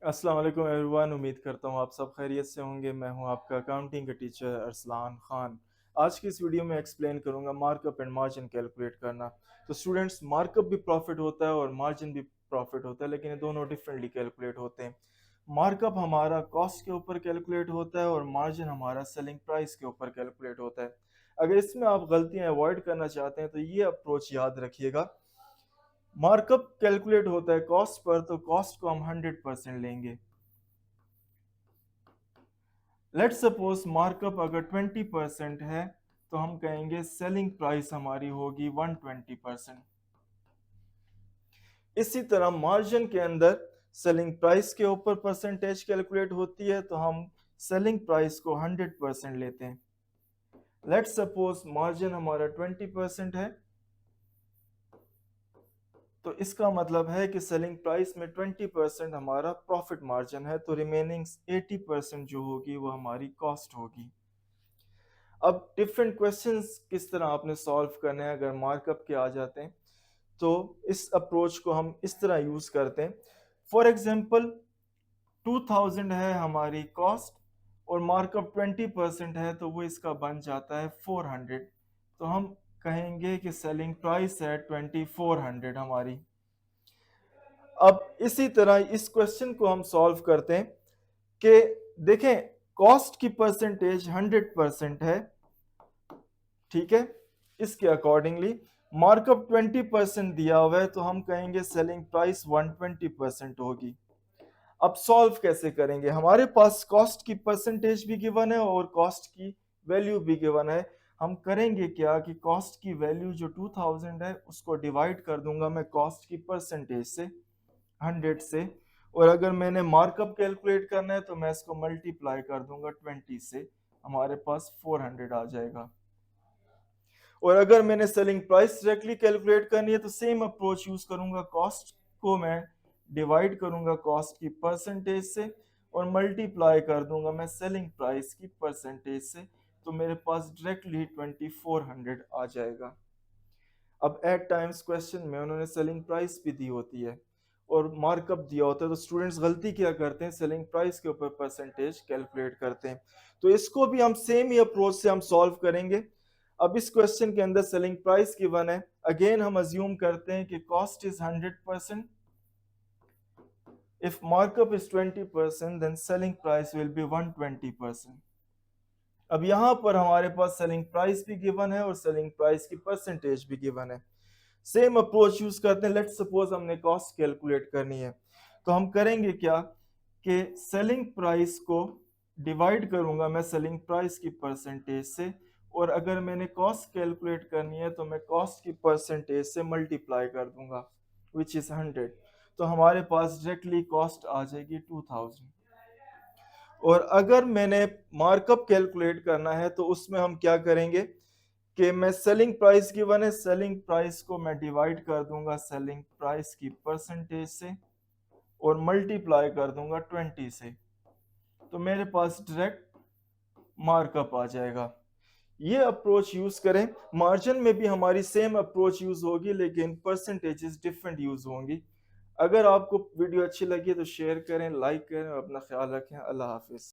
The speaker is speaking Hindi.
अस्सलाम वालेकुम एवरीवन। उम्मीद करता हूँ आप सब खैरियत से होंगे। मैं हूँ आपका अकाउंटिंग का टीचर अरसलान खान। आज की इस वीडियो में एक्सप्लेन करूँगा मार्कअप एंड मार्जिन कैलकुलेट करना। तो स्टूडेंट्स, मार्कअप भी प्रॉफिट होता है और मार्जिन भी प्रॉफिट होता है, लेकिन ये दोनों डिफरेंटली कैलकुलेट होते हैं। मार्कअप हमारा कॉस्ट के ऊपर कैलकुलेट होता है और मार्जिन हमारा सेलिंग प्राइस के ऊपर कैलकुलेट होता है। अगर इसमें आप गलतियाँ अवॉइड करना चाहते हैं तो ये अप्रोच याद रखिएगा। मार्कअप कैलकुलेट होता है कॉस्ट पर, तो कॉस्ट को हम 100% लेंगे। लेट्स सपोज मार्कअप अगर 20% है तो हम कहेंगे सेलिंग प्राइस हमारी होगी 120%। इसी तरह मार्जिन के अंदर सेलिंग प्राइस के ऊपर परसेंटेज कैलकुलेट होती है, तो हम सेलिंग प्राइस को 100% लेते हैं। लेट्स सपोज मार्जिन हमारा 20% है, तो इसका मतलब है कि सेलिंग प्राइस में 20% हमारा प्रॉफिट मार्जिन है, तो रिमेनिंग 80% जो होगी वो हमारी कॉस्ट होगी। अब डिफरेंट क्वेश्चंस किस तरह आपने सॉल्व करने हैं अगर मार्कअप के आ जाते हैं, तो इस अप्रोच को हम इस तरह यूज करते हैं। फॉर एग्जांपल 2000 है हमारी कॉस्ट और मार्कअप 20% है, तो वो इसका बन जाता है 400। तो हम कहेंगे कि सेलिंग प्राइस है 2400 हमारी। अब इसी तरह इस क्वेश्चन को हम सॉल्व करते हैं कि देखें, कॉस्ट की परसेंटेज 100% है, ठीक है। इसके अकॉर्डिंगली मार्कअप 20% दिया हुआ है, तो हम कहेंगे सेलिंग प्राइस 120% होगी। अब सॉल्व कैसे करेंगे? हमारे पास कॉस्ट की परसेंटेज भी गिवन है और कॉस्ट की वैल्यू भी गिवन है। हम करेंगे क्या कि कॉस्ट की वैल्यू जो 2000 है उसको डिवाइड कर दूंगा मैं कॉस्ट की परसेंटेज से, 100 से। और अगर मैंने मार्कअप कैलकुलेट करना है तो मैं इसको मल्टीप्लाई कर दूंगा 20 से, हमारे पास 400 आ जाएगा। और अगर मैंने सेलिंग प्राइस डायरेक्टली कैलकुलेट करनी है तो सेम अप्रोच यूज करूंगा। कॉस्ट को मैं डिवाइड करूंगा कॉस्ट की परसेंटेज से और मल्टीप्लाई कर दूंगा मैं सेलिंग प्राइस की परसेंटेज से, तो मेरे पास डायरेक्टली 2400 आ जाएगा। अब एट टाइम्स क्वेश्चन में उन्होंने सेलिंग प्राइस भी दी होती है और मार्कअप दिया होता है, तो स्टूडेंट्स गलती क्या करते हैं, सेलिंग प्राइस के ऊपर परसेंटेज कैलकुलेट करते हैं। तो इसको भी हम सेम ही अप्रोच से हम सॉल्व करेंगे। अब इस क्वेश्चन के अंदर सेलिंग प्राइस गिवन है, अगेन हम अज्यूम करते हैं कि cost is 100%। If markup is 20% then selling price will be 120%। अब यहां पर हमारे पास सेलिंग प्राइस भी गिवन है और सेलिंग प्राइस की परसेंटेज भी गिवन है। सेम अप्रोच यूज करते हैं। लेट्स सपोज हमने कॉस्ट कैलकुलेट करनी है, तो हम करेंगे क्या कि सेलिंग प्राइस को डिवाइड करूंगा मैं सेलिंग प्राइस की परसेंटेज से, और अगर मैंने कॉस्ट कैलकुलेट करनी है तो मैं कॉस्ट की परसेंटेज से मल्टीप्लाई कर दूंगा, विच इज 100। तो हमारे पास डायरेक्टली कॉस्ट आ जाएगी 2000। और अगर मैंने मार्कअप कैलकुलेट करना है तो उसमें हम क्या करेंगे कि मैं सेलिंग प्राइस गिवन है, सेलिंग प्राइस को मैं डिवाइड कर दूंगा सेलिंग प्राइस की परसेंटेज से और मल्टीप्लाई कर दूंगा 20 से, तो मेरे पास डायरेक्ट मार्कअप आ जाएगा। ये अप्रोच यूज करें। मार्जिन में भी हमारी सेम अप्रोच यूज होगी, लेकिन परसेंटेजेस डिफरेंट यूज होंगी। अगर आपको वीडियो अच्छी लगी तो शेयर करें, लाइक करें और अपना ख्याल रखें। अल्लाह हाफिज।